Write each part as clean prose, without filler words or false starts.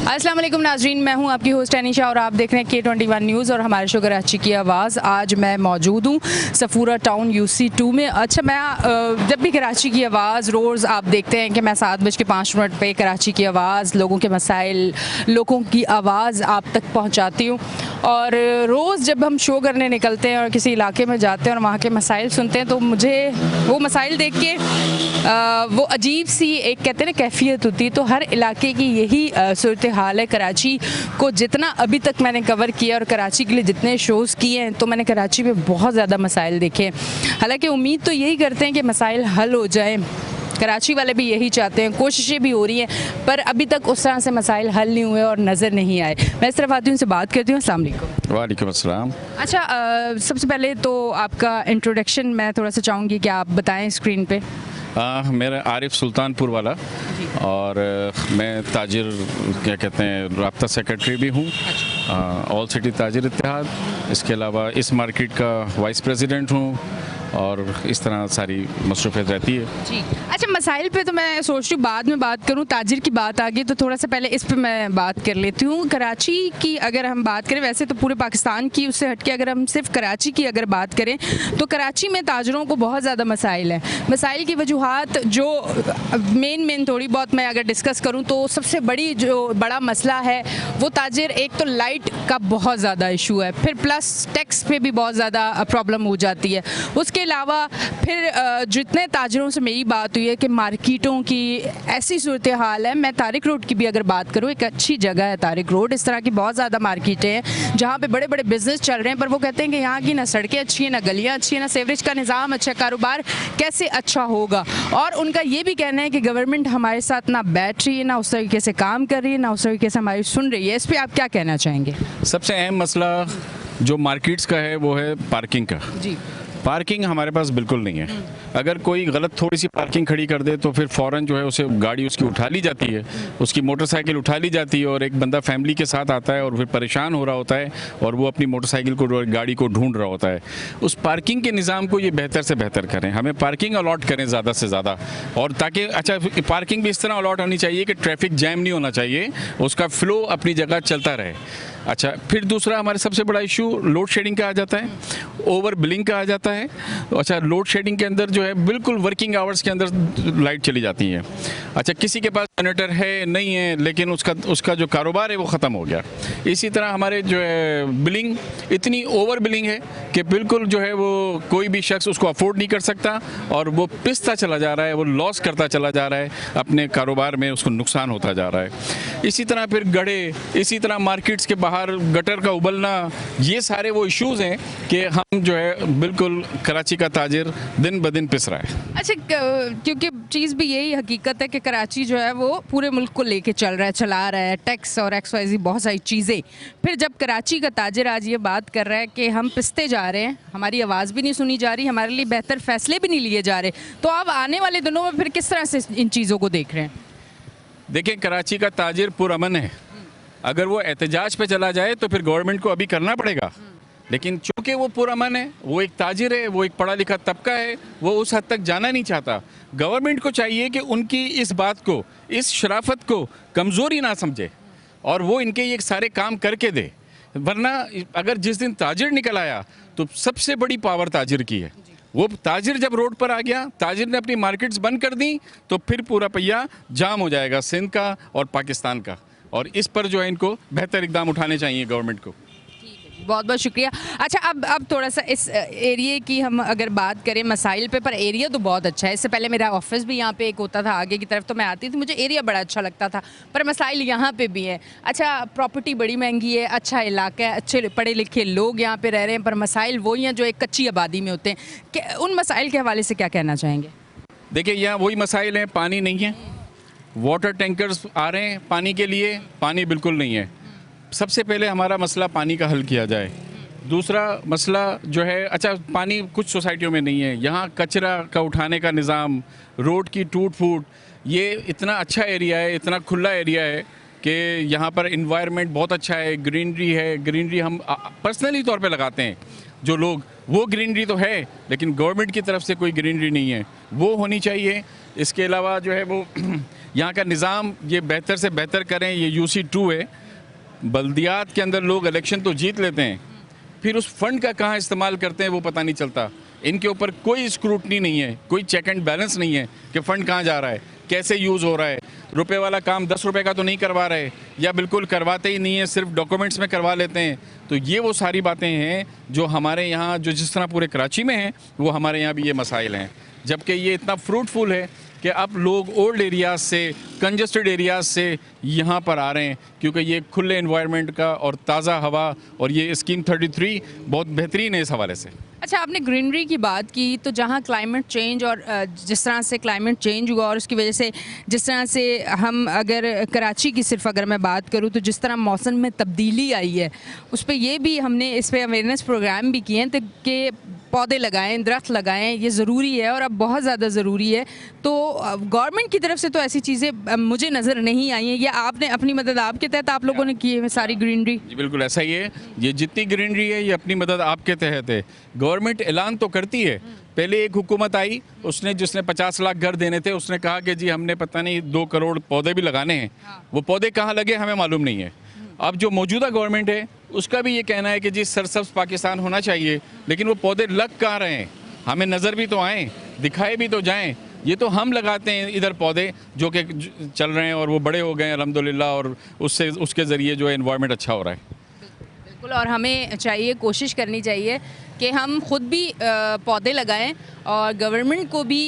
अस्सलाम वालेकुम नाजरीन, मैं हूं आपकी होस्ट अनीशा और आप देख रहे हैं K21 न्यूज़ और हमारे शो कराची की आवाज़। आज मैं मौजूद हूं सफूरा टाउन UC2 में। अच्छा, मैं जब भी कराची की आवाज़ रोज़ आप देखते हैं कि मैं 7:05 पे कराची की आवाज़, लोगों के मसाइल, लोगों की आवाज़ आप तक पहुँचाती हूँ। और रोज़ जब हम शो करने निकलते हैं और किसी इलाके में जाते हैं और वहाँ के मसाइल सुनते हैं तो मुझे वो मसाइल देख के वो अजीब सी एक कहते हैं ना कैफियत होती है। तो हर इलाके की यही सूरत हाल है। कराची को जितना अभी तक मैंने कवर किया और कराची के लिए जितने शोज़ किए हैं तो मैंने कराची में बहुत ज़्यादा मसाइल देखे। हालांकि उम्मीद तो यही करते हैं कि मसाइल हल हो जाएं, कराची वाले भी यही चाहते हैं, कोशिशें भी हो रही हैं, पर अभी तक उस तरह से मसाइल हल नहीं हुए और नज़र नहीं आए। मैं इस तरफ आती हूँ, उनसे बात करती हूँ। अस्सलाम वालेकुम। वालेकुम अस्सलाम। अच्छा, सबसे पहले तो आपका इंट्रोडक्शन मैं थोड़ा सा चाहूँगी कि आप बताएं स्क्रीन पे। मेरा आरिफ सुल्तानपुर वाला और मैं ताजिर क्या कहते हैं राब्ता सेक्रेटरी भी हूँ, ऑल सिटी ताजिर इत्तेहाद। इसके अलावा इस मार्केट का वाइस प्रेसिडेंट हूँ और इस तरह सारी मसरूफियत रहती है जी। अच्छा, मसाइल पे तो मैं सोच रही हूँ बाद में बात करूँ, ताजिर की बात आ गई तो थोड़ा सा पहले इस पे मैं बात कर लेती हूँ। कराची की अगर हम बात करें, वैसे तो पूरे पाकिस्तान की, उससे हटके अगर हम सिर्फ कराची की अगर बात करें तो कराची में ताजरों को बहुत ज़्यादा मसाइल हैं। मसाइल की वजूहात जो मेन थोड़ी बहुत मैं अगर डिस्कस करूँ तो सबसे बड़ा मसला है वो ताजिर, एक तो लाइट का बहुत ज़्यादा इशू है, फिर प्लस टैक्स पे भी बहुत ज़्यादा प्रॉब्लम हो जाती है। उसके अलावा फिर जितने ताजरों से मेरी बात हुई है कि मार्केटों की ऐसी सूरत हाल है। मैं तारिक रोड की भी अगर बात करूँ, एक अच्छी जगह है तारिक रोड, इस तरह की बहुत ज़्यादा मार्केटें हैं जहाँ पे बड़े बड़े बिजनेस चल रहे हैं, पर वो कहते हैं कि यहाँ की ना सड़कें अच्छी हैं, ना गलियाँ अच्छी हैं, ना सीवरेज का निज़ाम अच्छा, कारोबार कैसे अच्छा होगा। और उनका ये भी कहना है कि गवर्नमेंट हमारे साथ ना बैठ रही है, ना उस तरीके से काम कर रही है, ना उस तरीके से हमारी सुन रही है। इस पर आप क्या कहना चाहेंगे? सबसे अहम मसला जो मार्केट्स का है वो है पार्किंग का जी। पार्किंग हमारे पास बिल्कुल नहीं है। अगर कोई गलत थोड़ी सी पार्किंग खड़ी कर दे तो फिर फ़ौरन जो है उसे गाड़ी उसकी उठा ली जाती है, उसकी मोटरसाइकिल उठा ली जाती है और एक बंदा फैमिली के साथ आता है और फिर परेशान हो रहा होता है और वो अपनी मोटरसाइकिल को गाड़ी को ढूंढ रहा होता है। उस पार्किंग के निज़ाम को ये बेहतर से बेहतर करें, हमें पार्किंग अलॉट करें ज़्यादा से ज़्यादा, और ताकि अच्छा पार्किंग भी इस तरह अलॉट होनी चाहिए कि ट्रैफिक जैम नहीं होना चाहिए, उसका फ़्लो अपनी जगह चलता रहे। अच्छा, फिर दूसरा हमारे सबसे बड़ा इशू लोड शेडिंग का आ जाता है, ओवर बिलिंग का आ जाता है। अच्छा, लोड शेडिंग के अंदर जो है बिल्कुल वर्किंग आवर्स के अंदर लाइट चली जाती है। अच्छा, किसी के पास जनरेटर है नहीं है लेकिन उसका जो कारोबार है वो ख़त्म हो गया। इसी तरह हमारे जो है बिलिंग इतनी ओवर बिलिंग है कि बिल्कुल जो है वो कोई भी शख्स उसको अफोर्ड नहीं कर सकता और वो पिसता चला जा रहा है, वो लॉस करता चला जा रहा है, अपने कारोबार में उसको नुकसान होता जा रहा है। इसी तरह फिर गड्ढे, इसी तरह मार्केट्स के बाहर गटर का उबलना, ये सारे वो इश्यूज हैं कि हम जो है बिल्कुल कराची का ताजिर दिन ब दिन पिस रहा है। अच्छा, क्योंकि चीज़ भी यही हकीकत है कि कराची जो है वो पूरे मुल्क को लेके चला रहा है, टैक्स और XYZ बहुत सारी चीज़ें। फिर जब कराची का ताजिर आज ये बात कर रहा है कि हम पिसते जा रहे हैं, हमारी आवाज़ भी नहीं सुनी जा रही, हमारे लिए बेहतर फैसले भी नहीं लिए जा रहे, तो अब आने वाले दिनों में फिर किस तरह से इन चीज़ों को देख रहे हैं? देखिए, कराची का ताजिर पुरअमन है। अगर वो एहतजाज पे चला जाए तो फिर गवर्नमेंट को अभी करना पड़ेगा, लेकिन चूँकि वो पुरअमन है, वो एक ताजिर है, वो एक पढ़ा लिखा तबका है, वो उस हद तक जाना नहीं चाहता। गवर्नमेंट को चाहिए कि उनकी इस बात को, इस शराफत को कमज़ोरी ना समझे और वो इनके ये सारे काम करके दे। वरना अगर जिस दिन ताजिर निकल आया तो सबसे बड़ी पावर ताजिर की है। वो ताजिर जब रोड पर आ गया, ताजिर ने अपनी मार्केट्स बंद कर दी तो फिर पूरा पहिया जाम हो जाएगा सिंध का और पाकिस्तान का, और इस पर जो है इनको बेहतर इकदाम उठाने चाहिए गवर्नमेंट को। बहुत बहुत शुक्रिया। अच्छा, अब थोड़ा सा इस एरिया की हम अगर बात करें मसाइल पे, पर एरिया तो बहुत अच्छा है। इससे पहले मेरा ऑफिस भी यहाँ पे एक होता था, आगे की तरफ तो मैं आती थी, मुझे एरिया बड़ा अच्छा लगता था, पर मसाइल यहाँ पे भी हैं। अच्छा, प्रॉपर्टी बड़ी महंगी है, अच्छा इलाका है, अच्छे पढ़े लिखे लोग यहाँ पे रह रहे हैं, पर मसाइल वही हैं जो एक कच्ची आबादी में होते हैं। उन मसाइल के हवाले से क्या कहना चाहेंगे? देखिए, यहाँ वही मसाइल हैं, पानी नहीं है, वाटर टैंकर्स आ रहे हैं पानी के लिए, पानी बिल्कुल नहीं है। सबसे पहले हमारा मसला पानी का हल किया जाए। दूसरा मसला जो है, अच्छा पानी कुछ सोसाइटियों में नहीं है, यहाँ कचरा का उठाने का निज़ाम, रोड की टूट फूट, ये इतना अच्छा एरिया है, इतना खुला एरिया है कि यहाँ पर इन्वायरमेंट बहुत अच्छा है, ग्रीनरी है। ग्रीनरी हम पर्सनली तौर पे लगाते हैं जो लोग, वो ग्रीनरी तो है लेकिन गवर्नमेंट की तरफ से कोई ग्रीनरी नहीं है, वो होनी चाहिए। इसके अलावा जो है वो यहाँ का निज़ाम ये बेहतर से बेहतर करें। ये UC2 है, बल्दियात के अंदर लोग इलेक्शन तो जीत लेते हैं, फिर उस फंड का कहाँ इस्तेमाल करते हैं वो पता नहीं चलता। इनके ऊपर कोई स्क्रूटनी नहीं है, कोई चेक एंड बैलेंस नहीं है कि फ़ंड कहाँ जा रहा है, कैसे यूज़ हो रहा है। रुपए वाला काम 10 रुपए का तो नहीं करवा रहे, या बिल्कुल करवाते ही नहीं है, सिर्फ डॉक्यूमेंट्स में करवा लेते हैं। तो ये वो सारी बातें हैं जो हमारे यहाँ, जो जिस तरह पूरे कराची में हैं, वो हमारे यहाँ भी ये मसाइल हैं। जबकि ये इतना फ्रूटफुल है कि अब लोग ओल्ड एरियाज़ से, कंजस्टेड एरियाज़ से यहाँ पर आ रहे हैं, क्योंकि ये खुले एनवायरनमेंट का और ताज़ा हवा, और ये स्कीम 33 बहुत बेहतरीन है इस हवाले से। अच्छा, आपने ग्रीनरी की बात की, तो जहाँ क्लाइमेट चेंज और जिस तरह से क्लाइमेट चेंज हुआ और उसकी वजह से जिस तरह से हम, अगर कराची की सिर्फ अगर मैं बात करूँ, तो जिस तरह मौसम में तब्दीली आई है, उस पर ये भी हमने इस पर अवेयरनेस प्रोग्राम भी किए हैं तो कि पौधे लगाएं, दरख्त लगाएं, ये ज़रूरी है और अब बहुत ज़्यादा ज़रूरी है। तो गवर्नमेंट की तरफ से तो ऐसी चीज़ें मुझे नज़र नहीं आई हैं, या आपने अपनी मदद आपके तहत आप लोगों ने की है सारी ग्रीनरी? जी बिल्कुल ऐसा ही है। ये जितनी ग्रीनरी है ये अपनी मदद आपके तहत है। गवर्नमेंट ऐलान तो करती है। पहले एक हुकूमत आई, उसने जिसने 50 लाख घर देने थे, उसने कहा कि जी हमने पता नहीं 2 करोड़ पौधे भी लगाने हैं। वो पौधे कहाँ लगे हमें मालूम नहीं है। अब जो मौजूदा गवर्नमेंट है उसका भी ये कहना है कि जी सरसब्ज पाकिस्तान होना चाहिए, लेकिन वो पौधे लग कहाँ रहे हैं, हमें नज़र भी तो आएँ, दिखाए भी तो जाएँ। ये तो हम लगाते हैं इधर पौधे जो कि चल रहे हैं और वो बड़े हो गए हैं अल्हम्दुलिल्लाह, और उससे उसके ज़रिए जो है एनवायरनमेंट अच्छा हो रहा है। बिल्कुल, और हमें चाहिए, कोशिश करनी चाहिए कि हम खुद भी पौधे लगाएं, और गवर्नमेंट को भी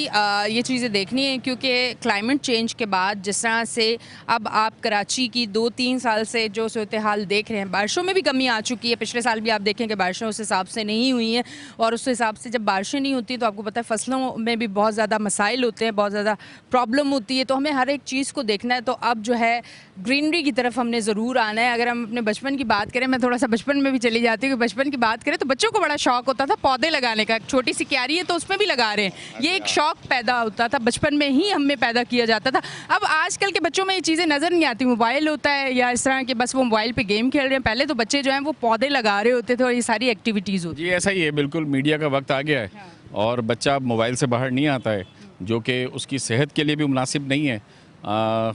ये चीज़ें देखनी है, क्योंकि क्लाइमेट चेंज के बाद जिस तरह से अब आप कराची की 2-3 साल से जो सूरत हाल देख रहे हैं, बारिशों में भी कमी आ चुकी है। पिछले साल भी आप देखें कि बारिशें उस हिसाब से नहीं हुई हैं, और उस हिसाब से जब बारिशें नहीं होती तो आपको पता है फसलों में भी बहुत ज़्यादा मसाइल होते हैं, बहुत ज़्यादा प्रॉब्लम होती है। तो हमें हर एक चीज़ को देखना है। तो अब जो है ग्रीनरी की तरफ हमने ज़रूर आना है। अगर हम अपने बचपन की बात करें, मैं थोड़ा सा बचपन में भी चली जाती हूँ कि बचपन की बात करें तो बच्चों को बड़ा शौक होता था पौधे लगाने का। एक छोटी सी क्यारी है तो उसमें भी लगा रहे हैं, ये एक शौक पैदा होता था, बचपन में ही हमें पैदा किया जाता था। अब आजकल के बच्चों में ये चीज़ें नज़र नहीं आती। मोबाइल होता है या इस तरह के, बस वो मोबाइल पे गेम खेल रहे हैं। पहले तो बच्चे जो हैं वो पौधे लगा रहे होते थे और ये सारी एक्टिविटीज़ होती। जी ऐसा ही है, बिल्कुल मीडिया का वक्त आ गया है और बच्चा अब मोबाइल से बाहर नहीं आता है, जो कि उसकी सेहत के लिए भी मुनासिब नहीं है।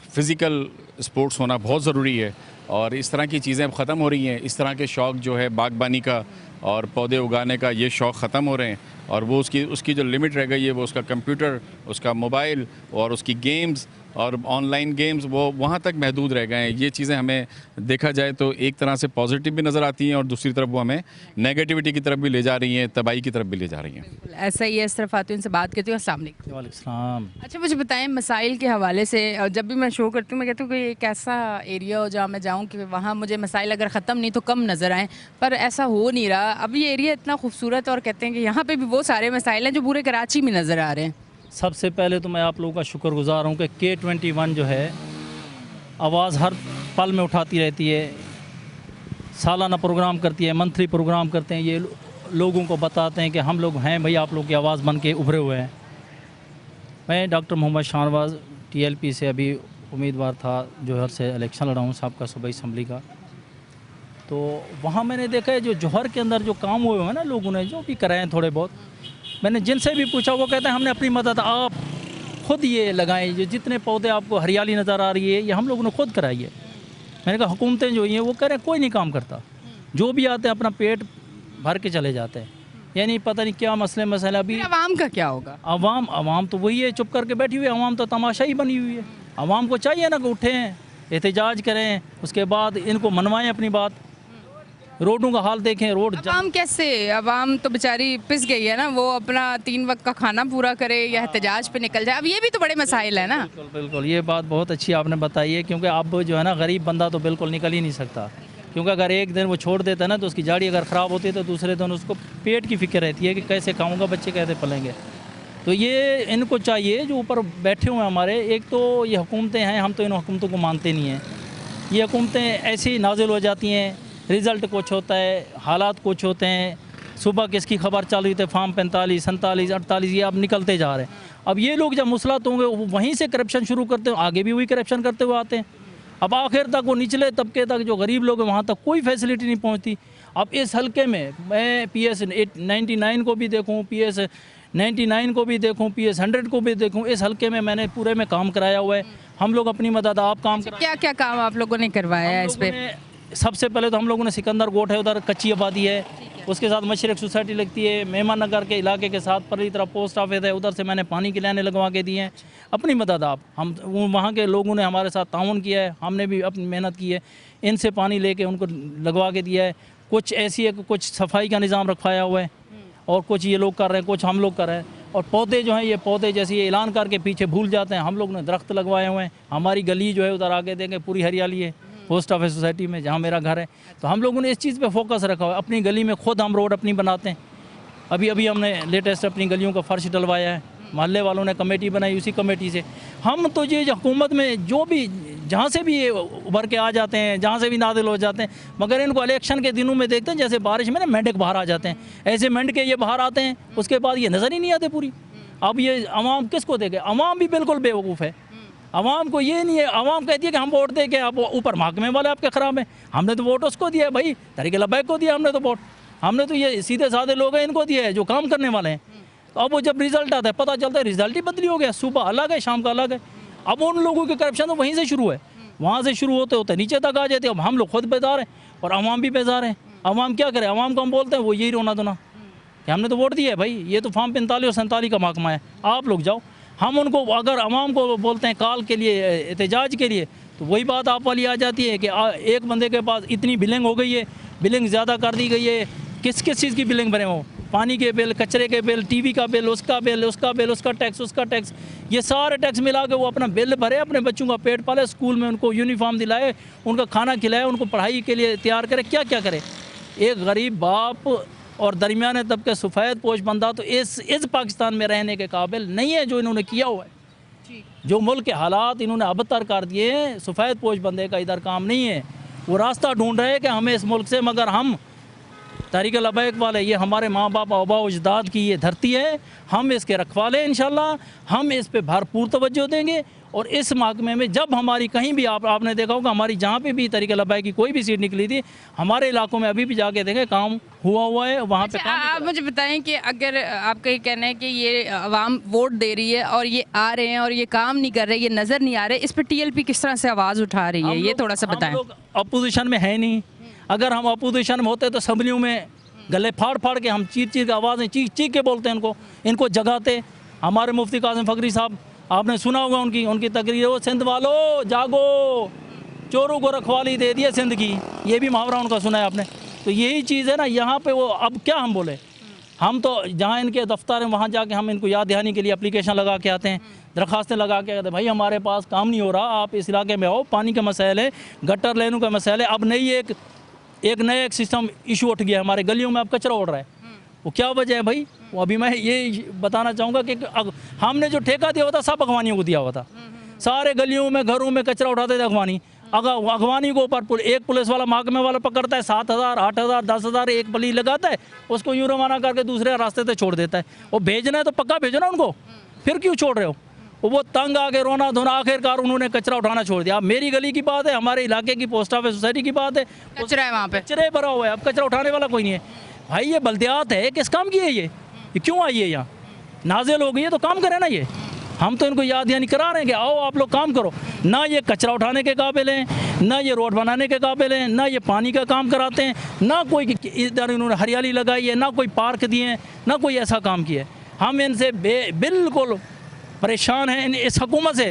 फ़िज़िकल स्पोर्ट्स होना बहुत ज़रूरी है, और इस तरह की चीज़ें अब ख़त्म हो रही हैं। इस तरह के शौक़ जो है बागबानी का और पौधे उगाने का, ये शौक़ ख़त्म हो रहे हैं, और वो उसकी जो लिमिट रह गई है वो उसका कंप्यूटर, उसका मोबाइल और उसकी गेम्स और ऑनलाइन गेम्स, वो वहाँ तक महदूद रह गए हैं। ये चीज़ें हमें देखा जाए तो एक तरह से पॉजिटिव भी नज़र आती हैं, और दूसरी तरफ वो हमें नेगेटिविटी की तरफ भी ले जा रही हैं, तबाही की तरफ भी ले जा रही हैं। ऐसा ही है। इस तरफ आती हूँ, उनसे बात करती हूँ। अस्सलाम वालेकुम। वालेकुम। अच्छा, मुझे बताएं मसाइल के हवाले से, और जब भी मैं शो करती हूँ मैं कहती हूँ कि एक ऐसा एरिया हो जहाँ मैं जाऊँ कि वहाँ मुझे मसाइल अगर ख़त्म नहीं तो कम नज़र आएँ, पर ऐसा हो नहीं रहा। अब ये एरिया इतना खूबसूरत, और कहते हैं कि यहाँ पे भी वो सारे मसाइल हैं जो पूरे कराची में नज़र आ रहे हैं। सबसे पहले तो मैं आप लोगों का शुक्रगुजार हूँ कि K21 जो है आवाज़ हर पल में उठाती रहती है, सालाना प्रोग्राम करती है, मंथली प्रोग्राम करते हैं। ये लोगों को बताते हैं कि हम लोग हैं भाई, आप लोग की आवाज़ बन के उभरे हुए हैं। मैं डॉक्टर मोहम्मद शाहनवाज TLP से अभी उम्मीदवार था, जोहर से इलेक्शन लड़ा हूँ साहब का सूबाई असम्बली का। तो वहाँ मैंने देखा है जो जोहर के अंदर जो काम हुए हैं ना, लोगों ने जो भी कराए हैं थोड़े बहुत, मैंने जिनसे भी पूछा वो कहते हैं हमने अपनी मदद आप खुद ये लगाएं, जो जितने पौधे आपको हरियाली नज़र आ रही है ये हम लोगों ने खुद कराई है। मैंने कहा हुकूमतें जो हैं वो कह रहे हैं कोई नहीं काम करता, जो भी आते हैं अपना पेट भर के चले जाते हैं, यानी पता नहीं क्या मसला। अभी आवाम का क्या होगा? आवाम तो वही है, चुप करके बैठी हुई है। आवाम तो तमाशा ही बनी हुई है। आवाम को चाहिए ना कि उठें, एहतजाज करें, उसके बाद इनको मनवाएं अपनी बात। रोडों का हाल देखें, रोड आवाम कैसे, आवाम तो बेचारी पिस गई है ना, वो अपना 3 वक्त का खाना पूरा करे या एहतजाज पे निकल जाए। अब ये भी तो बड़े मसाइल है ना। बिल्कुल ये बात बहुत अच्छी आपने बताई है, क्योंकि अब जो है ना गरीब बंदा तो बिल्कुल निकल ही नहीं सकता, क्योंकि अगर एक दिन वो छोड़ देता है ना तो उसकी जाड़ी अगर ख़राब होती है तो दूसरे दिन उसको पेट की फ़िक्र रहती है कि कैसे खाऊंगा, बच्चे कैसे पलेंगे। तो ये इनको चाहिए जो ऊपर बैठे हुए हैं हमारे, एक तो ये हुकूमतें हैं, हम तो इन हुकूमतों को मानते नहीं हैं। ये हुकूमतें ऐसी नाजिल हो जाती हैं, रिज़ल्ट कुछ होता है, हालात कुछ होते हैं। सुबह किसकी खबर चालू हुई थी, फार्म 45, 47, 48, ये अब निकलते जा रहे हैं। अब ये लोग जब मुसलत होंगे वहीं से करप्शन शुरू करते हैं, आगे भी वही करप्शन करते हुए आते हैं। अब आखिर तक वो निचले तबके तक जो गरीब लोग हैं वहाँ तक कोई फैसिलिटी नहीं पहुँचती। अब इस हल्के में मैं PS 99 को भी देखूँ, PS 99 को भी देखूं, PS 100 को भी देखूं, इस हल्के में मैंने पूरे में काम कराया हुआ है। हम लोग अपनी मदद आप काम करा। क्या क्या काम आप लोगों ने करवाया है इस पे? सबसे पहले तो हम लोगों ने सिकंदर गोट है, उधर कच्ची आबादी है, उसके साथ मशरक सोसाइटी लगती है, मेहमान नगर के इलाके के साथ परली तरफ पोस्ट ऑफिस है, उधर से मैंने पानी की लाइनें लगवा के दी हैं। अपनी मदद आप हम वहाँ के लोगों ने हमारे साथ ताउन किया है, हमने भी अपनी मेहनत की है, इनसे पानी लेके उनको लगवा के दिया है। कुछ ऐसी है कि कुछ सफाई का निज़ाम रखवाया हुआ है और कुछ ये लोग कर रहे हैं, कुछ हम लोग कर रहे हैं। और पौधे जो हैं, ये पौधे जैसे ये ऐलान करके पीछे भूल जाते हैं, हम लोग ने दरख्त लगवाए हुए हैं। हमारी गली जो है उधर आगे देंगे पूरी हरियाली है, पोस्ट ऑफिस सोसाइटी में जहाँ मेरा घर है। तो हम लोगों ने इस चीज़ पे फोकस रखा हुआ है। अपनी गली में खुद हम रोड अपनी बनाते हैं। अभी हमने लेटेस्ट अपनी गलियों का फर्श डलवाया है, मोहल्ले वालों ने कमेटी बनाई, उसी कमेटी से हम तो ये हुकूमत में जो भी जहाँ से भी ये उभर के आ जाते हैं, जहाँ से भी नादिल हो जाते हैं, मगर इनको इलेक्शन के दिनों में देखते हैं जैसे बारिश में ना मेंढक बाहर आ जाते हैं, ऐसे मेंढक ये बाहर आते हैं, उसके बाद ये नज़र ही नहीं आते पूरी। अब ये अवाम किसको देखे? अवाम भी बिल्कुल बेवकूफ़ है। अवाम को ये नहीं है, अवाम कहती है कि हम वोट दे के आप ऊपर महकमे वाले आपके ख़राब हैं। हमने तो वोट उसको दिया है भाई, तरीके लबैक को दिया हमने तो वोट। हमने तो ये सीधे साधे लोग हैं, इनको दिया है जो काम करने वाले हैं। तो अब वो जब रिजल्ट आता है पता चलता है रिजल्ट ही बदली हो गया, सुबह अलग है शाम का अलग है। अब उन लोगों की करप्शन तो वहीं से शुरू है, वहाँ से शुरू होते होते नीचे तक आ जाते हैं। अब हम लोग खुद बेजार हैं और अवाम भी बेजार हैं। अवाम क्या करे? अवाम को हम बोलते हैं वो यही रोना धोना कि हमने तो वोट दिया है भाई, ये तो फॉर्म 45 और 47 का महकमा है, आप लोग जाओ। हम उनको अगर अवाम को बोलते हैं कॉल के लिए, एहतजाज के लिए, तो वही बात आप वाली आ जाती है कि एक बंदे के पास इतनी बिलिंग हो गई है, बिलिंग ज़्यादा कर दी गई है। किस किस चीज़ की बिलिंग भरे हो? पानी के बिल, कचरे के बिल, टीवी का बिल, उसका बिल, उसका बिल, उसका टैक्स, उसका टैक्स, ये सारे टैक्स मिला के वो अपना बिल भरे, अपने बच्चों का पेट पाले, स्कूल में उनको यूनिफॉर्म दिलाए, उनका खाना खिलाए, उनको पढ़ाई के लिए तैयार करे। क्या क्या करे? एक गरीब बाप और दरमियाने तबके सफ़ेद पोश बंदा तो इस पाकिस्तान में रहने के काबिल नहीं है जो इन्होंने किया हुआ है। जो मुल्क के हालात इन्होंने अबतर कर दिए हैं, सफ़ेद पोश बंदे का इधर काम नहीं है। वो रास्ता ढूंढ रहे हैं कि हमें इस मुल्क से, मगर हम तहरीक लबैक वाले, ये हमारे माँ बाप आबा अजदाद की ये धरती है, हम इसके रखवाले इंशाल्लाह, हम इस पे भरपूर तवज्जो देंगे। और इस महकमे में जब हमारी कहीं भी आपने देखा होगा, हमारी जहाँ पे भी तहरीक लबैक की कोई भी सीट निकली थी, हमारे इलाकों में अभी भी जाके देखें काम हुआ है वहाँ पे। आप मुझे बताएं कि अगर आपका ये कहना है कि ये आवाम वोट दे रही है और ये आ रहे हैं और ये काम नहीं कर रहे, ये नज़र नहीं आ रहे, इस पर TLP किस तरह से आवाज़ उठा रही है, ये थोड़ा सा बताएं। हम लोग अपोजिशन में है नहीं, अगर हम अपोजिशन में होते तो असम्बलियों में गले फाड़ फाड़ के हम चीख चीख के आवाज़ें चीख के बोलते हैं, इनको जगाते। हमारे मुफ्ती कासिम फकरी साहब, आपने सुना होगा उनकी तकरीर, वो सिंध वालों जागो, चोरों को रखवाली दे दिए सिंध की, ये भी मुहावरा उनका सुना है आपने। तो यही चीज़ है ना यहाँ पे। वो अब क्या हम बोले, हम तो जहाँ इनके दफ्तर हैं वहाँ जाके हम इनको याद दहानी के लिए एप्लीकेशन लगा के आते हैं, दरखास्तें लगा के आते हैं, भाई हमारे पास काम नहीं हो रहा, आप इस इलाके में आओ, पानी का मसैल है, गटर लेने का मसैल है। अब नई एक नया सिस्टम इशू उठ गया, हमारे गलियों में अब कचरा उड़ रहा है। वो क्या वजह है भाई? वो अभी मैं ये बताना चाहूँगा कि हमने जो ठेका दिया हुआ था सब अगवानियों को दिया हुआ था। सारे गलियों में घरों में कचरा उठाते थे अगवानी। अगवानी को ऊपर एक पुलिस वाला महकमे वाला पकड़ता है, 7,000 8,000 10,000 एक बली लगाता है, उसको यूँ रवाना करके दूसरे रास्ते से छोड़ देता है। वो भेजना है तो पक्का भेजो ना उनको, फिर क्यों छोड़ रहे हो? वो तंग आके रोना धोना, आखिरकार उन्होंने कचरा उठाना छोड़ दिया। अब मेरी गली की बात है, हमारे इलाके की पोस्ट ऑफिस सोसाइटी की बात है, कचरा है वहाँ पे, कचरे भरा हुआ है, अब कचरा उठाने वाला कोई नहीं है। भाई ये बल्दियात है, किस काम की है ये क्यों आई है यहाँ? नाजिल हो गई है तो काम करे ना ये। हम तो इनको याद यानी करा रहे हैं कि आओ आप लोग काम करो। ना ये कचरा उठाने के काबिल हैं, ना ये रोड बनाने के काबिल हैं, ना ये पानी का काम कराते हैं, ना कोई इधर इन्होंने हरियाली लगाई है, ना कोई पार्क दिए हैं, ना कोई ऐसा काम किया है। हम इनसे बिल्कुल परेशान हैं, इस हुकूमत से,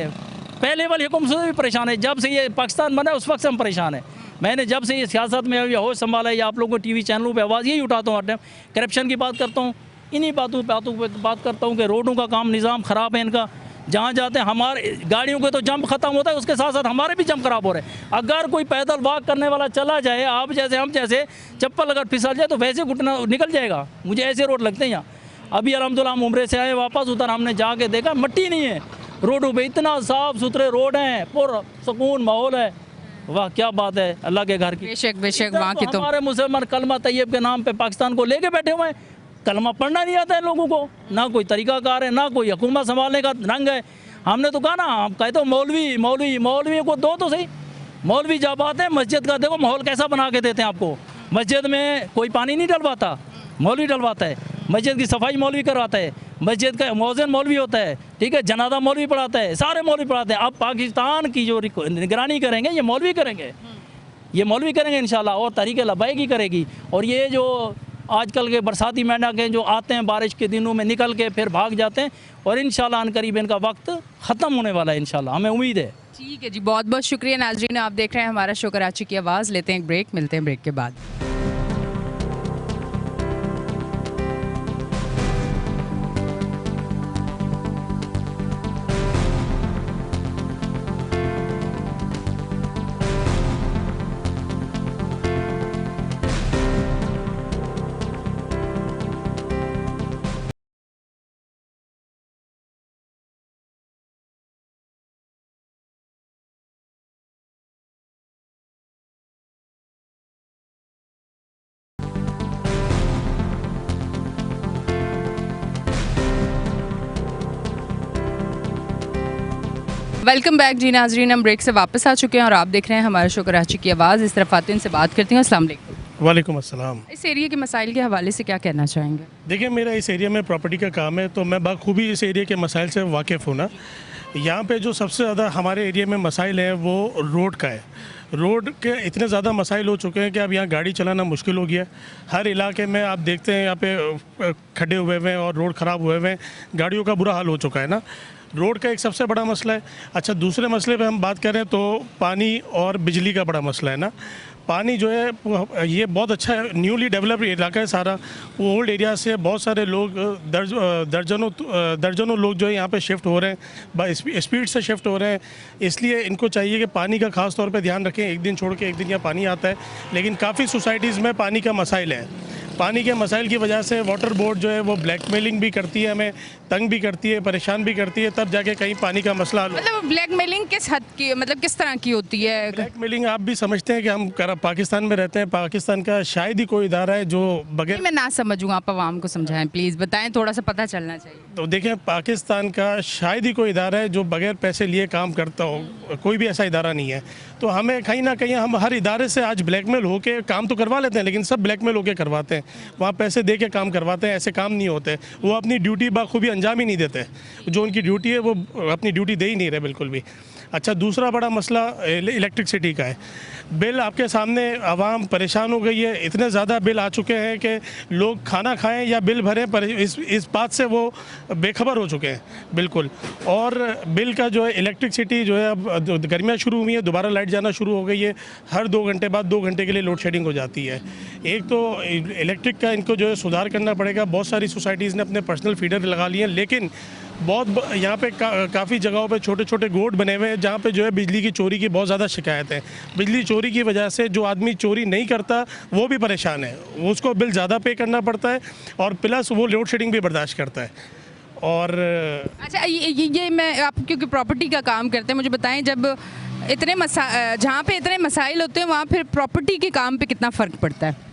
पहले वाली हुकूमत से भी परेशान है। जब से ये पाकिस्तान बना उस वक्त से हम परेशान हैं। मैंने जब से ये सियासत में होश संभाला है, या आप लोगों को टीवी चैनलों पे आवाज़ यही उठाता हूँ हर टाइम, करप्शन की बात करता हूँ, इन्हीं बातों पे बात करता हूँ कि रोडों का काम निज़ाम ख़राब है इनका। जहाँ जाते हैं हमारे गाड़ियों के तो जंप ख़त्म होता है, उसके साथ साथ हमारे भी जंप खराब हो रहे हैं। अगर कोई पैदल वॉक करने वाला चला जाए, आप जैसे हम जैसे, चप्पल अगर फिसल जाए तो वैसे घुटना निकल जाएगा। मुझे ऐसे रोड लगते हैं यहाँ। अभी अलहमदुलिल्लाह हम उम्रे से आए वापस, उधर हमने जाके देखा मट्टी नहीं है रोडों पे, इतना साफ़ सुथरे रोड हैं, पूरा सुकून माहौल है। वाह क्या बात है अल्लाह के घर की। बेशक वहाँ की तो हमारे मुसलमान कलमा तैयब के नाम पे पाकिस्तान को लेके बैठे हुए हैं। कलमा पढ़ना नहीं आता है लोगों को, ना कोई तरीकाकार है, ना कोई हुकूमत संभालने का ढंग है। हमने तो कहा ना, हम कहते हो मौलवी को दो तो सही। मौलवी जब आते हैं मस्जिद का देखो माहौल कैसा बना के देते हैं आपको। मस्जिद में कोई पानी नहीं डलवाता, मौलवी डलवाता है। मस्जिद की सफाई मौलवी करवाता है। मस्जिद का मौज़िन मौलवी होता है, ठीक है, जनाजा मौलवी पढ़ाता है, सारे मौलवी पढ़ाते हैं। अब पाकिस्तान की जो निगरानी करेंगे ये मौलवी करेंगे, ये मौलवी करेंगे इंशाल्लाह, और तहरीक लब्बाई की करेगी। और ये जो आजकल के बरसाती मेंढक हैं जो आते हैं बारिश के दिनों में निकल के फिर भाग जाते हैं, और इंशाल्लाह अनकरीब इनका वक्त ख़त्म होने वाला है इंशाल्लाह, हमें उम्मीद है। ठीक है जी, बहुत बहुत शुक्रिया नाज़रीन, आप देख रहे हैं हमारा शो कराची की आवाज़। लेते हैं एक ब्रेक, मिलते हैं ब्रेक के बाद। वेलकम बैक जी नाजरीन, हम ब्रेक से वापस आ चुके हैं और आप देख रहे हैं हमारा शो कराची की आवाज़। इस तरफ आते हैं, इनसे बात करती हूँ। अस्सलाम वालेकुम। वालेकुम अस्सलाम। इस एरिया के मसाइल के हवाले से क्या कहना चाहेंगे? देखिए, मेरा इस एरिया में प्रॉपर्टी का काम है, तो मैं बखूबी इस एरिया के मसाइल से वाकिफ़ हूँ ना। यहाँ पे जो सबसे ज़्यादा हमारे एरिया में मसाइल हैं वो रोड का है। रोड के इतने ज़्यादा मसाइल हो चुके हैं कि अब यहाँ गाड़ी चलाना मुश्किल हो गया है। हर इलाके में आप देखते हैं यहाँ पे खड्डे हुए हुए हैं और रोड ख़राब हुए हुए हैं, गाड़ियों का बुरा हाल हो चुका है ना। रोड का एक सबसे बड़ा मसला है। अच्छा, दूसरे मसले पे हम बात करें तो पानी और बिजली का बड़ा मसला है ना। पानी जो है ये बहुत अच्छा है, न्यूली डेवलप्ड इलाका है सारा। वो ओल्ड एरिया से बहुत सारे लोग दर्जनों लोग जो है यहाँ पे शिफ्ट हो रहे हैं, स्पीड से शिफ्ट हो रहे हैं। इसलिए इनको चाहिए कि पानी का ख़ास तौर पे ध्यान रखें। एक दिन छोड़ के एक दिन यहाँ पानी आता है, लेकिन काफ़ी सोसाइटीज़ में पानी का मसाइल है। पानी के मसाइल की वजह से वाटर बोर्ड जो है वो ब्लैकमेलिंग भी करती है, हमें तंग भी करती है, परेशान भी करती है, तब जाके कहीं पानी का मसला हल। मतलब ब्लैकमेलिंग किस हद की, मतलब किस तरह की होती है? ब्लैकमेलिंग आप भी समझते हैं कि हम पाकिस्तान में रहते हैं, पाकिस्तान का शायद ही कोई इदारा है जो बगैर, मैं ना समझूँ, आप आवाम को समझाएं प्लीज़, बताएं, थोड़ा सा पता चलना चाहिए। तो देखें, पाकिस्तान का शायद ही कोई इदारा है जो बगैर पैसे लिए काम करता हो। कोई भी ऐसा इदारा नहीं है। तो हमें कहीं ना कहीं हम हर इदारे से आज ब्लैकमेल होके काम तो करवा लेते हैं, लेकिन सब ब्लैकमेल होके करवाते हैं, वहाँ पैसे दे के काम करवाते हैं। ऐसे काम नहीं होते। वो अपनी ड्यूटी बाखूबी अंजाम ही नहीं देते। जो उनकी ड्यूटी है वो अपनी ड्यूटी दे ही नहीं रहे बिल्कुल भी। अच्छा, दूसरा बड़ा मसला इलेक्ट्रिसिटी का है। बिल आपके सामने, आवाम परेशान हो गई है। इतने ज़्यादा बिल आ चुके हैं कि लोग खाना खाएं या बिल भरें, पर इस बात से वो बेखबर हो चुके हैं बिल्कुल। और बिल का जो है, इलेक्ट्रिसिटी जो है, अब गर्मियाँ शुरू हुई है, दोबारा लाइट जाना शुरू हो गई है। हर 2 घंटे बाद 2 घंटे के लिए लोड शेडिंग हो जाती है। एक तो इलेक्ट्रिक का इनको जो है सुधार करना पड़ेगा। बहुत सारी सोसाइटीज़ ने अपने पर्सनल फीडर लगा लिए हैं, लेकिन बहुत यहाँ पे काफ़ी जगहों पे छोटे छोटे गोड बने हुए हैं जहाँ पे जो है बिजली की चोरी की बहुत ज़्यादा शिकायत है। बिजली चोरी की वजह से जो आदमी चोरी नहीं करता वो भी परेशान है, उसको बिल ज़्यादा पे करना पड़ता है, और प्लस वो लोड शेडिंग भी बर्दाश्त करता है। और अच्छा, ये मैं आप क्योंकि प्रॉपर्टी का काम करते हैं, मुझे बताएं, जब इतने जहाँ पे इतने मसाइल होते हैं वहाँ फिर प्रॉपर्टी के काम पे कितना फ़र्क पड़ता है?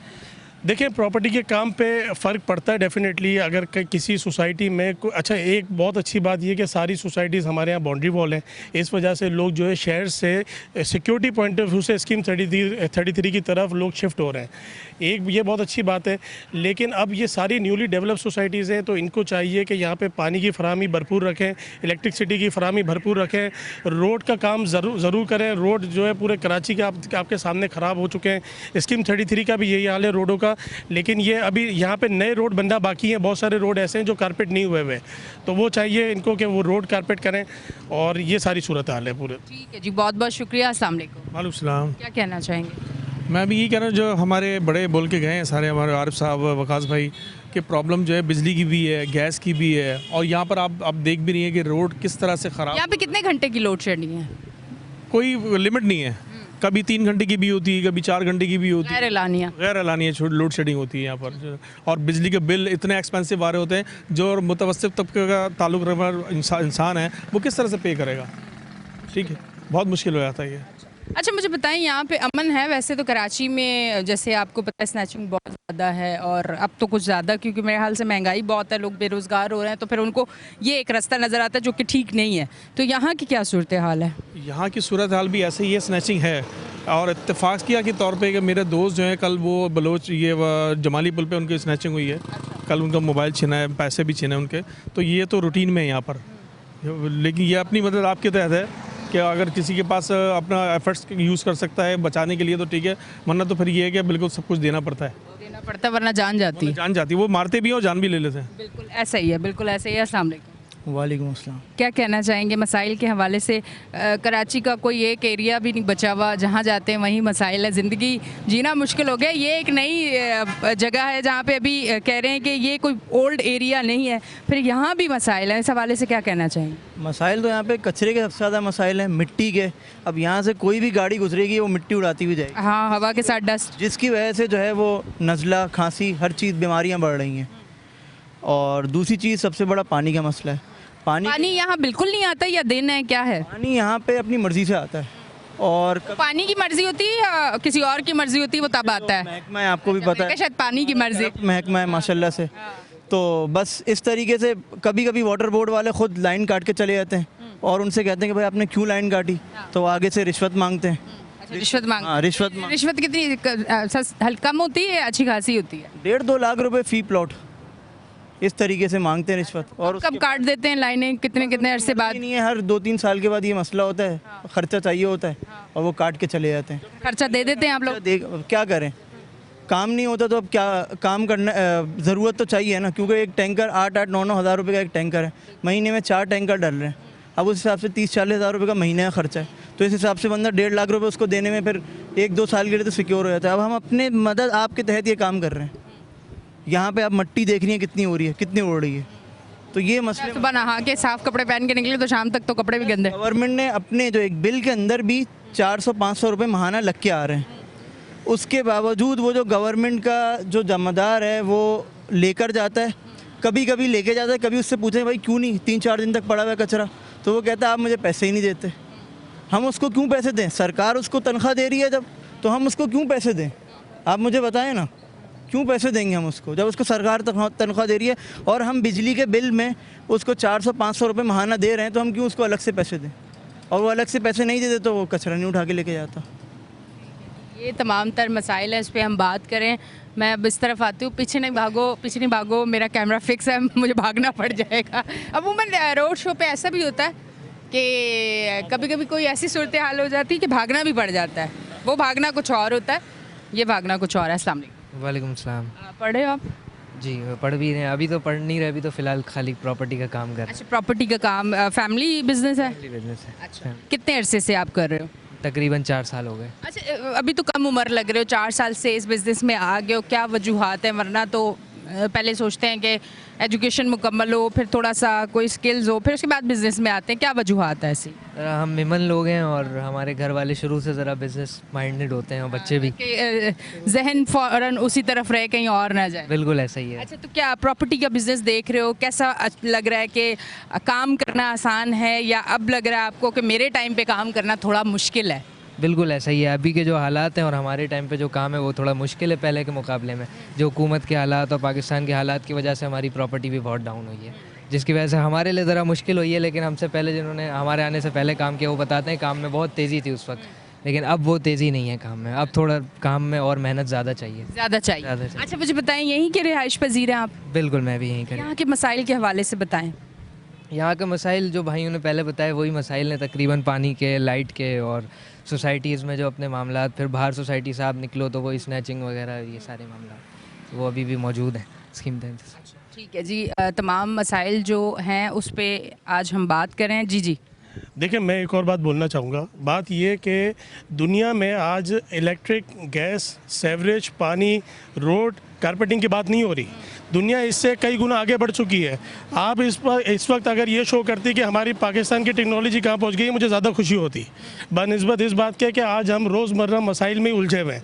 देखिए, प्रॉपर्टी के काम पे फ़र्क पड़ता है डेफिनेटली। अगर किसी सोसाइटी में अच्छा, एक बहुत अच्छी बात ये कि सारी सोसाइटीज़ हमारे यहाँ बाउंड्री वॉल है। इस वजह से लोग जो है शहर से सिक्योरिटी पॉइंट ऑफ व्यू से स्कीम 33 की तरफ लोग शिफ्ट हो रहे हैं। एक ये बहुत अच्छी बात है। लेकिन अब ये सारी न्यूली डेवलप सोसाइटीज़ हैं, तो इनको चाहिए कि यहाँ पे पानी की फराहमी भरपूर रखें, इलेक्ट्रिसिटी की फराहमी भरपूर रखें, रोड का काम ज़रूर करें। रोड जो है पूरे कराची के आपके सामने ख़राब हो चुके हैं। स्कीम 33 का भी यही हाल है रोडों का। लेकिन ये अभी यहाँ पे नए रोड बनना बाकी हैं। बहुत सारे रोड ऐसे हैं जो कारपेट नहीं हुए हुए, तो वो चाहिए इनको कि वो रोड कारपेट करें, और ये सारी सूरत हाल है पूरे। ठीक है जी, बहुत बहुत शुक्रिया। अस्सलाम वालेकुम। वालेकुम सलाम। क्या कहना चाहेंगे? मैं भी यही कह रहा हूँ, जो हमारे बड़े बोल के गए हैं सारे, हमारे आरिफ साहब, वकास भाई, कि प्रॉब्लम जो है बिजली की भी है, गैस की भी है, और यहाँ पर आप देख भी रही हैं कि रोड किस तरह से ख़राब। यहाँ पे कितने घंटे की लोड शेडिंग है? कोई लिमिट नहीं है। कभी 3 घंटे की भी होती है, कभी 4 घंटे की भी होती है। गैर एलानिया लोड शेडिंग होती है यहाँ पर। और बिजली के बिल इतने एक्सपेंसिव आ रहे होते हैं, जो मुतवस्सित तबके का ताल्लुक रखने इंसान है वो किस तरह से पे करेगा। ठीक है, बहुत मुश्किल हो जाता है ये। अच्छा, मुझे बताएं, यहाँ पे अमन है? वैसे तो कराची में जैसे आपको पता है स्नैचिंग बहुत ज़्यादा है, और अब तो कुछ ज़्यादा, क्योंकि मेरे ख्याल से महंगाई बहुत है, लोग बेरोज़गार हो रहे हैं, तो फिर उनको ये एक रास्ता नज़र आता है जो कि ठीक नहीं है। तो यहाँ की क्या सूरत हाल है? यहाँ की सूरत हाल भी ऐसे ही है, स्नैचिंग है। और इत्तेफाक किया के तौर पे कि मेरे दोस्त जो हैं, कल वो बलोच ये जमाली पुल पे उनकी स्नैचिंग हुई है। कल उनका मोबाइल छीना है, पैसे भी छीने उनके, तो ये तो रूटीन में है यहाँ पर। लेकिन ये अपनी मदद आपके तहत है कि अगर किसी के पास अपना एफर्ट्स यूज़ कर सकता है बचाने के लिए तो ठीक है, वरना तो फिर ये है कि बिल्कुल सब कुछ देना पड़ता है। देना पड़ता है वरना जान जाती है। जान जाती है, वो मारते भी हैं और जान भी ले लेते हैं। बिल्कुल ऐसा ही है, बिल्कुल ऐसा ही है। अस्सलाम वालेकुम। वालेकुम अस्सलाम। क्या कहना चाहेंगे मसाइल के हवाले से? कराची का कोई एक एरिया भी नहीं बचा हुआ, जहाँ जाते हैं वहीं मसाइल है, ज़िंदगी जीना मुश्किल हो गया। ये एक नई जगह है जहाँ पे अभी कह रहे हैं कि ये कोई ओल्ड एरिया नहीं है, फिर यहाँ भी मसाइल हैं। इस हवाले से क्या कहना चाहेंगे? मसाइल तो यहाँ पे कचरे के सबसे ज़्यादा मसाइल हैं, मिट्टी के। अब यहाँ से कोई भी गाड़ी गुजरेगी वो मिट्टी उड़ाती हुई जाएगी। हाँ, हवा के साथ डस्ट, जिसकी वजह से जो है वो नज़ला, खांसी, हर चीज़ बीमारियाँ बढ़ रही हैं। और दूसरी चीज़ सबसे बड़ा पानी का मसला है। पानी यहाँ बिल्कुल नहीं आता या दिन है, क्या है? पानी यहाँ पे अपनी मर्ज़ी से आता है, और पानी की मर्जी होती है या किसी और की मर्जी होती है, वो तब आता है? महकमा है, आपको भी पता है, शायद पानी की मर्जी। महकमा है माशाल्लाह से। तो बस इस तरीके से कभी कभी वाटर बोर्ड वाले खुद लाइन काट के चले जाते हैं और उनसे कहते हैं कि भाई आपने क्यों लाइन काटी, तो वो आगे से रिश्वत मांगते हैं। रिश्वत मांग, हाँ, रिश्वत कितनी कम होती है, अच्छी खासी होती है? 1.5-2 लाख रुपए फी प्लॉट इस तरीके से मांगते हैं रिश्वत। और कब काट देते हैं लाइनें, कितने कितने अरसे बाद? नहीं है, हर 2-3 साल के बाद ये मसला होता है, खर्चा चाहिए होता है और वो काट के चले जाते हैं। खर्चा दे देते हैं आप लोग? क्या करें, काम नहीं होता तो अब क्या काम करना, ज़रूरत तो चाहिए ना, क्योंकि एक टैंकर 8-9 हज़ार रुपये का एक टैंकर है, महीने में 4 टैंकर डल रहे हैं। अब उस हिसाब से 30-40 हज़ार रुपये का महीने का खर्चा है, तो इस हिसाब से बंदा 1.5 लाख रुपये उसको देने में फिर 1-2 साल के लिए तो सिक्योर हो जाता है। अब हम अपने मदद आपके तहत ये काम कर रहे हैं। यहाँ पे आप मिट्टी देख रही हैं कितनी हो रही है, कितनी उड़ रही है, तो ये मसले। सुबह नहा के साफ कपड़े पहन के निकले तो शाम तक तो कपड़े भी गंदे। गवर्नमेंट ने अपने जो एक बिल के अंदर भी 400-500 रुपये महाना लग के आ रहे हैं, उसके बावजूद वो जो गवर्नमेंट का जो जमादार है वो लेकर जाता है, कभी कभी लेके जाता है, कभी उससे पूछे भाई क्यों नहीं, 3-4 दिन तक पड़ा हुआ है कचरा, तो वो कहता है आप मुझे पैसे ही नहीं देते। हम उसको क्यों पैसे दें? सरकार उसको तनख्वाह दे रही है जब, तो हम उसको क्यों पैसे दें? आप मुझे बताएं ना, क्यों पैसे देंगे हम उसको जब उसको सरकार तनख्वाह दे रही है? और हम बिजली के बिल में उसको 400-500 रुपये महाना दे रहे हैं, तो हम क्यों उसको अलग से पैसे दें? और वो अलग से पैसे नहीं देते तो वो कचरा नहीं उठा के लेके जाता। ये तमाम तर मसाइल है, इस पर हम बात करें। मैं अब इस तरफ आती हूँ, पीछे नहीं भागो, मेरा कैमरा फिक्स है, मुझे भागना पड़ जाएगा। अमूमन रोड शो पे ऐसा भी होता है कि कभी कभी कोई ऐसी सूरत हाल हो जाती है कि भागना भी पड़ जाता है। वो भागना कुछ और होता है, ये भागना कुछ और है। अस्सलाम वालेकुम। वालेकुम सलाम। पढ़े हो आप? जी पढ़ भी रहे हैं, अभी तो पढ़ नहीं रहे, अभी तो फ़िलहाल खाली प्रॉपर्टी का काम कर रहे अच्छा, प्रॉपर्टी का काम, फैमिली बिजनेस है? हैं। बिजनेस है। अच्छा, कितने अरसे से आप कर रहे हो? तकरीबन 4 साल हो गए। अच्छा, अभी तो कम उम्र लग रहे हो, 4 साल से इस बिज़नेस में आ गए हो, क्या वजूहात हैं? वरना तो पहले सोचते हैं कि एजुकेशन मुकम्मल हो, फिर थोड़ा सा कोई स्किल्स हो, फिर उसके बाद बिज़नेस में आते हैं, क्या वजूहात है ऐसी? हम मिमन लोग हैं और हमारे घर वाले शुरू से ज़रा बिजनेस माइंडेड होते हैं और बच्चे भी। कि जहन फ़ौरन उसी तरफ रहे, कहीं और ना जाए। बिल्कुल ऐसा ही है। अच्छा, तो क्या प्रॉपर्टी का बिज़नेस देख रहे हो, कैसा लग रहा है कि काम करना आसान है, या अब लग रहा है आपको कि मेरे टाइम पे काम करना थोड़ा मुश्किल है? बिल्कुल ऐसा ही है, अभी के जो हालात हैं और हमारे टाइम पे जो काम है वो थोड़ा मुश्किल है पहले के मुकाबले में। जो हुकूमत के हालात और पाकिस्तान के हालात की वजह से हमारी प्रॉपर्टी भी बहुत डाउन हुई है, जिसकी वजह से हमारे लिए ज़रा मुश्किल हुई है। लेकिन हमसे पहले जिन्होंने हमारे आने से पहले काम किया वो बताते हैं काम में बहुत तेज़ी थी उस वक्त, लेकिन अब वो तेज़ी नहीं है काम में। अब थोड़ा काम में और मेहनत ज़्यादा चाहिए। ज़्यादा चाहिए। अच्छा, मुझे बताएं, यहीं के रिहाइश पजीर हैं आप? बिल्कुल, मैं भी यहीं करें। यहाँ के मसाइल के हवाले से बताएं। यहाँ के मसाइल जो भाइयों ने पहले बताए वही मसाइल हैं, तकरीबन पानी के, लाइट के, और सोसाइटीज़ में जो अपने मामलात, फिर बाहर सोसाइटी से आप निकलो तो वो स्नैचिंग वगैरह, ये सारे मामला वो अभी भी मौजूद हैं स्कीम तहत। ठीक है जी, तमाम मसाइल जो हैं उस पर आज हम बात करें। जी देखिए, मैं एक और बात बोलना चाहूँगा। बात ये कि दुनिया में आज इलेक्ट्रिक, गैस, सेवरेज, पानी, रोड, कारपेटिंग की बात नहीं हो रही। दुनिया इससे कई गुना आगे बढ़ चुकी है। आप इस वक्त अगर ये शो करती कि हमारी पाकिस्तान की टेक्नोलॉजी कहाँ पहुँच गई, मुझे ज़्यादा खुशी होती बनिस्बत इस बात के कि आज हम रोज़मर्रा मसाइल में उलझे हुए हैं।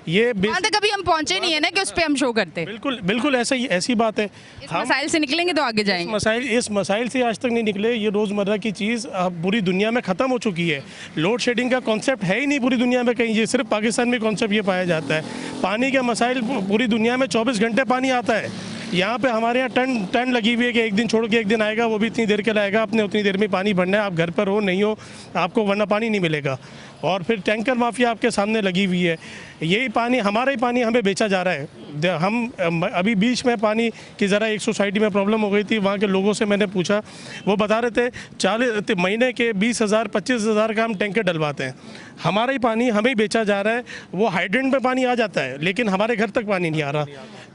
ये कभी हम पहुंचे नहीं है ना कि उस पर हम शो करते। बिल्कुल ऐसी बात है। इस मसाइल से निकलेंगे तो आगे जाएंगे। इस मसाइल से आज तक नहीं निकले। ये रोज़मर्रा की चीज़ अब पूरी दुनिया में ख़त्म हो चुकी है। लोड शेडिंग का कॉन्सेप्ट है ही नहीं पूरी दुनिया में कहीं, ये सिर्फ पाकिस्तान में कॉन्सेप्ट ये पाया जाता है। पानी के मसाइल, पूरी दुनिया में 24 घंटे पानी आता है। यहाँ पे हमारे यहाँ टन लगी हुई है कि एक दिन छोड़ के एक दिन आएगा, वो भी इतनी देर के लाएगा, अपने उतनी देर में पानी भरना है। आप घर पर हो नहीं हो, आपको वरना पानी नहीं मिलेगा। और फिर टैंकर माफिया आपके सामने लगी हुई है। यही पानी, हमारा ही पानी हमें बेचा जा रहा है। हम अभी बीच में पानी की ज़रा एक सोसाइटी में प्रॉब्लम हो गई थी, वहाँ के लोगों से मैंने पूछा, वो बता रहे थे 40 महीने के 20,000 25,000 का हम टैंकर डलवाते हैं। हमारा ही पानी हमें ही बेचा जा रहा है। वो हाइड्रेंट में पानी आ जाता है लेकिन हमारे घर तक पानी नहीं आ रहा।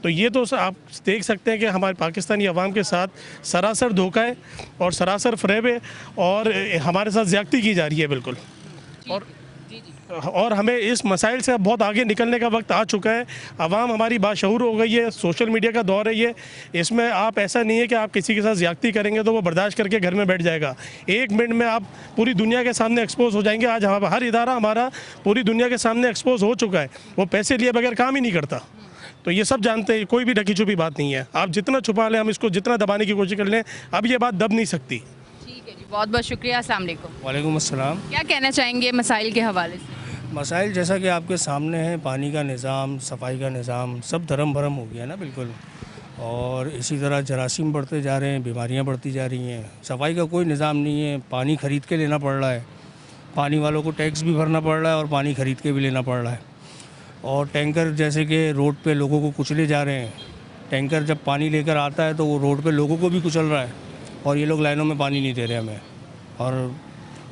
तो ये तो आप देख सकते हैं कि हमारे पाकिस्तानी अवाम के साथ सरासर धोखा है और सरासर फ़रेब है और हमारे साथ ज़्यादती की जा रही है बिल्कुल। और हमें इस मसाइल से बहुत आगे निकलने का वक्त आ चुका है। अवाम हमारी बाशऊर हो गई है, सोशल मीडिया का दौर है ये। इसमें आप ऐसा नहीं है कि आप किसी के साथ ज़्यादती करेंगे तो वो बर्दाश्त करके घर में बैठ जाएगा। 1 मिनट में आप पूरी दुनिया के सामने एक्सपोज हो जाएंगे। आज हर इदारा हमारा पूरी दुनिया के सामने एक्सपोज हो चुका है। वो पैसे लिए बगैर काम ही नहीं करता। तो ये सब जानते हैं, कोई भी ढकी छुपी बात नहीं है। आप जितना छुपा लें, हम इसको जितना दबाने की कोशिश कर लें, अब ये बात दब नहीं सकती। ठीक है जी, बहुत बहुत शुक्रिया। अस्सलाम वालेकुम। वालेकुम अस्सलाम। क्या कहना चाहेंगे मसाइल के हवाले से? मसाइल जैसा कि आपके सामने है, पानी का निज़ाम, सफाई का निज़ाम सब धर्म भरम हो गया ना बिल्कुल। और इसी तरह जरासीम बढ़ते जा रहे हैं, बीमारियां बढ़ती जा रही हैं। सफाई का कोई निज़ाम नहीं है। पानी ख़रीद के लेना पड़ रहा है, पानी वालों को टैक्स भी भरना पड़ रहा है और पानी ख़रीद के भी लेना पड़ रहा है। और टैंकर जैसे कि रोड पे लोगों को कुचले जा रहे हैं। टैंकर जब पानी लेकर आता है तो वो रोड पे लोगों को भी कुचल रहा है और ये लोग लाइनों में पानी नहीं दे रहे हमें। और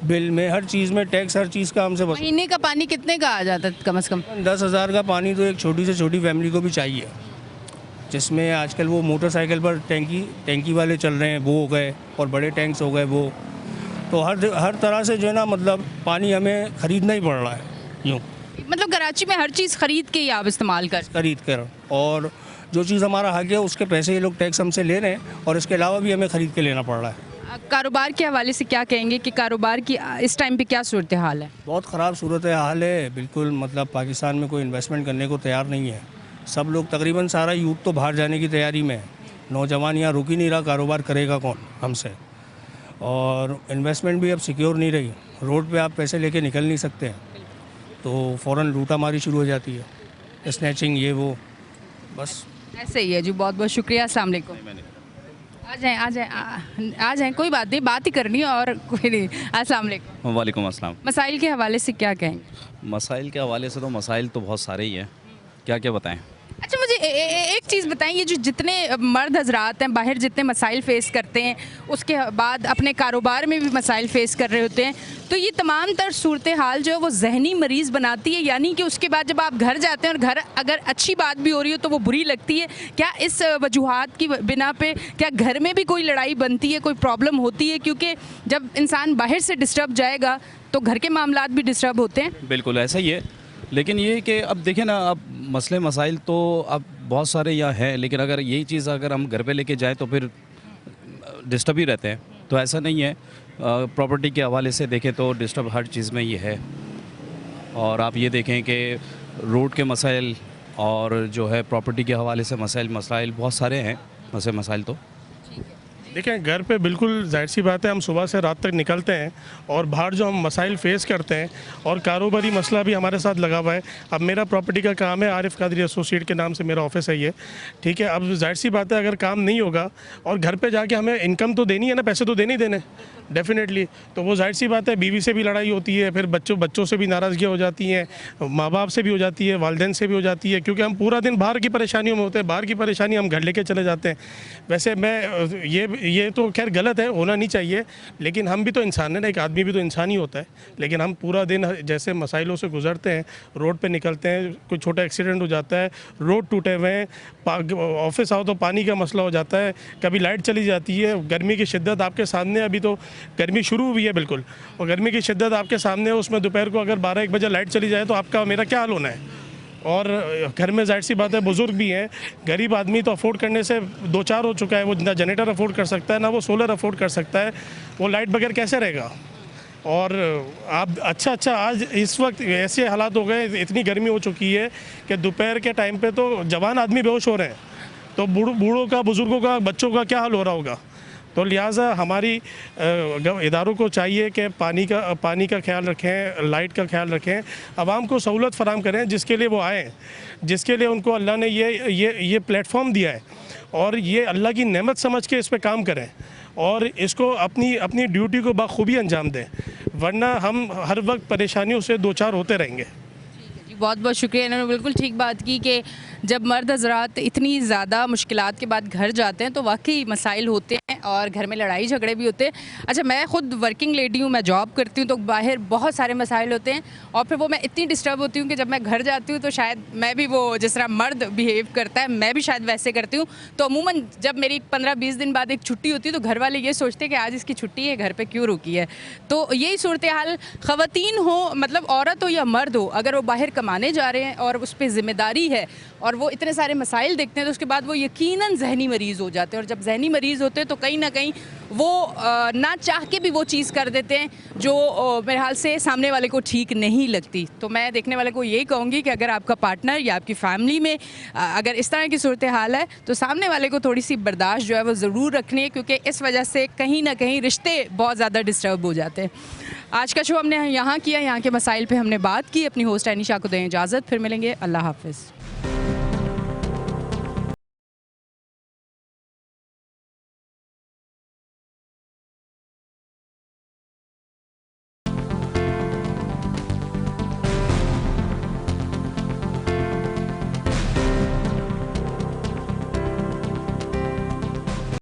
बिल में हर चीज़ में टैक्स, हर चीज़ का हमसे महीने का पानी कितने का आ जाता है कम से कम? 10,000 का पानी तो एक छोटी से छोटी फैमिली को भी चाहिए, जिसमें आजकल वो मोटरसाइकिल पर टैंकी वाले चल रहे हैं, वो हो गए, और बड़े टैंक्स हो गए वो। तो हर तरह से जो है ना, मतलब पानी हमें ख़रीदना ही पड़ रहा है यूँ। मतलब कराची में हर चीज़ खरीद के ही आप इस्तेमाल खरीद कर, और जो चीज़ हमारा हक है उसके पैसे ये लोग टैक्स हमसे ले रहे हैं और इसके अलावा भी हमें ख़रीद के लेना पड़ रहा है। कारोबार के हवाले से क्या कहेंगे कि कारोबार की इस टाइम पे क्या सूरत हाल है? बहुत ख़राब सूरत हाल है बिल्कुल। मतलब पाकिस्तान में कोई इन्वेस्टमेंट करने को तैयार नहीं है। सब लोग, तकरीबन सारा यूथ तो बाहर जाने की तैयारी में है। नौजवान यहाँ रुक ही नहीं रहा, कारोबार करेगा कौन हमसे। और इन्वेस्टमेंट भी अब सिक्योर नहीं रही। रोड पे आप पैसे लेके निकल नहीं सकते, तो फ़ौरन लूटा मारी शुरू हो जाती है, स्नैचिंग ये वो, बस ऐसे ही है जी। बहुत बहुत शुक्रिया। अस्सलाम वालेकुम। आ जाएं, कोई बात नहीं, बात ही करनी है और कोई नहीं। अस्सलाम वालेकुम। वालेकुम अस्सलाम। मसाइल के हवाले से क्या कहेंगे? मसाइल के हवाले से तो मसाइल तो बहुत सारे ही हैं, क्या क्या बताएं। अच्छा, मुझे एक चीज़ बताएं, ये जो जितने मर्द हजरात हैं बाहर जितने मसाइल फ़ेस करते हैं, उसके बाद अपने कारोबार में भी मसाइल फ़ेस कर रहे होते हैं, तो ये तमाम तर सूरत हाल जो है वो जहनी मरीज़ बनाती है। यानी कि उसके बाद जब आप घर जाते हैं और घर अगर अच्छी बात भी हो रही हो तो वो बुरी लगती है। क्या इस वजूहात की बिना पे क्या घर में भी कोई लड़ाई बनती है, कोई प्रॉब्लम होती है? क्योंकि जब इंसान बाहर से डिस्टर्ब जाएगा तो घर के मामलात भी डिस्टर्ब होते हैं। बिल्कुल ऐसा ही है, लेकिन ये कि अब देखें ना, अब मसले मसाइल तो अब बहुत सारे यहाँ हैं, लेकिन अगर यही चीज़ अगर हम घर पे लेके जाएं तो फिर डिस्टर्ब ही रहते हैं। तो ऐसा नहीं है। प्रॉपर्टी के हवाले से देखें तो डिस्टर्ब हर चीज़ में ये है। और आप ये देखें कि रोड के मसाइल और जो है प्रॉपर्टी के हवाले से मसाइल बहुत सारे हैं। मसाइल तो देखें, घर पे बिल्कुल जाहिर सी बात है, हम सुबह से रात तक निकलते हैं और बाहर जो हम मसाइल फ़ेस करते हैं, और कारोबारी मसला भी हमारे साथ लगा हुआ है। अब मेरा प्रॉपर्टी का काम है, आरिफ कादरी एसोसिएट के नाम से मेरा ऑफिस है ये, ठीक है। अब जाहिर सी बात है, अगर काम नहीं होगा और घर पे जाके हमें इनकम तो देनी है ना, पैसे तो देने ही देने डेफिनेटली, तो वो जाहिर सी बात है, बीवी से भी लड़ाई होती है, फिर बच्चों से भी नाराज़गियाँ हो जाती हैं, माँ बाप से भी हो जाती है, वालिदैन से भी हो जाती है, क्योंकि हम पूरा दिन बाहर की परेशानियों में होते हैं। बाहर की परेशानी हम घर लेके चले जाते हैं। वैसे मैं ये तो खैर गलत है, होना नहीं चाहिए, लेकिन हम भी तो इंसान है ना, एक आदमी भी तो इंसान ही होता है। लेकिन हम पूरा दिन जैसे मसाइलों से गुजरते हैं, रोड पे निकलते हैं, कोई छोटा एक्सीडेंट हो जाता है, रोड टूटे हुए हैं, ऑफिस आओ तो पानी का मसला हो जाता है, कभी लाइट चली जाती है, गर्मी की शिद्दत आपके सामने, अभी तो गर्मी शुरू हुई है बिल्कुल, और गर्मी की शिद्दत आपके सामने है, उसमें दोपहर को अगर 12-1 बजे लाइट चली जाए तो आपका मेरा क्या हाल होना है। और घर में जाहिर सी बात है, बुज़ुर्ग भी हैं, गरीब आदमी तो अफोर्ड करने से 2-4 हो चुका है, वो ना जनरेटर अफोर्ड कर सकता है, ना वो सोलर अफोर्ड कर सकता है, वो लाइट बगैर कैसे रहेगा। और आप अच्छा आज इस वक्त ऐसे हालात हो गए, इतनी गर्मी हो चुकी है कि दोपहर के टाइम पे तो जवान आदमी बेहोश हो रहे हैं, तो बूढ़ों का, बुज़ुर्गों का, बच्चों का क्या हाल हो रहा होगा। तो लिहाजा हमारी इदारों को चाहिए कि पानी का ख्याल रखें, लाइट का ख्याल रखें, आवाम को सहूलत फ़राम करें जिसके लिए वो आएँ, जिसके लिए उनको अल्लाह ने ये प्लेटफॉर्म दिया है, और ये अल्लाह की नेमत समझ के इस पर काम करें। और इसको अपनी अपनी ड्यूटी को बखूबी अंजाम दें, वरना हम हर वक्त परेशानियों से दो चार होते रहेंगे। जी बहुत बहुत शुक्रिया, इन्होंने बिल्कुल ठीक बात की कि जब मर्द हजरात इतनी ज़्यादा मुश्किलात के बाद घर जाते हैं तो वाकई मसाइल होते हैं और घर में लड़ाई झगड़े भी होते हैं। अच्छा, मैं ख़ुद वर्किंग लेडी हूँ, मैं जॉब करती हूँ, तो बाहर बहुत सारे मसाइल होते हैं और फिर वो मैं इतनी डिस्टर्ब होती हूँ कि जब मैं घर जाती हूँ तो शायद मैं भी वो जिस तरह मर्द बिहेव करता है मैं भी शायद वैसे करती हूँ। तो अमूमन जब मेरी 15-20 दिन बाद एक छुट्टी होती है तो घर वाले ये सोचते हैं कि आज इसकी छुट्टी है, घर पर क्यों रुकी है। तो यही सूरत हाल ख़वातीन हो, मतलब औरत हो या मर्द हो, अगर वो बाहर कमाने जा रहे हैं और उस पर ज़िम्मेदारी है और वो इतने सारे मसाइल देखते हैं तो उसके बाद वो यकीनन जहनी मरीज़ हो जाते हैं। और जब जहनी मरीज़ होते हैं तो कहीं ना कहीं वो ना चाह के भी वो चीज़ कर देते हैं जो मेरे हाल से सामने वाले को ठीक नहीं लगती। तो मैं देखने वाले को यही कहूँगी कि अगर आपका पार्टनर या आपकी फैमिली में अगर इस तरह की सूरत हाल है तो सामने वाले को थोड़ी सी बर्दाश्त जो है वो ज़रूर रखनी है, क्योंकि इस वजह से कहीं ना कहीं रिश्ते बहुत ज़्यादा डिस्टर्ब हो जाते हैं। आज का शो हमने यहाँ किया, यहाँ के मसाइल पे हमने बात की। अपनी होस्ट एनिशा को दें इजाज़त, फिर मिलेंगे। अल्लाह हाफ़िज़।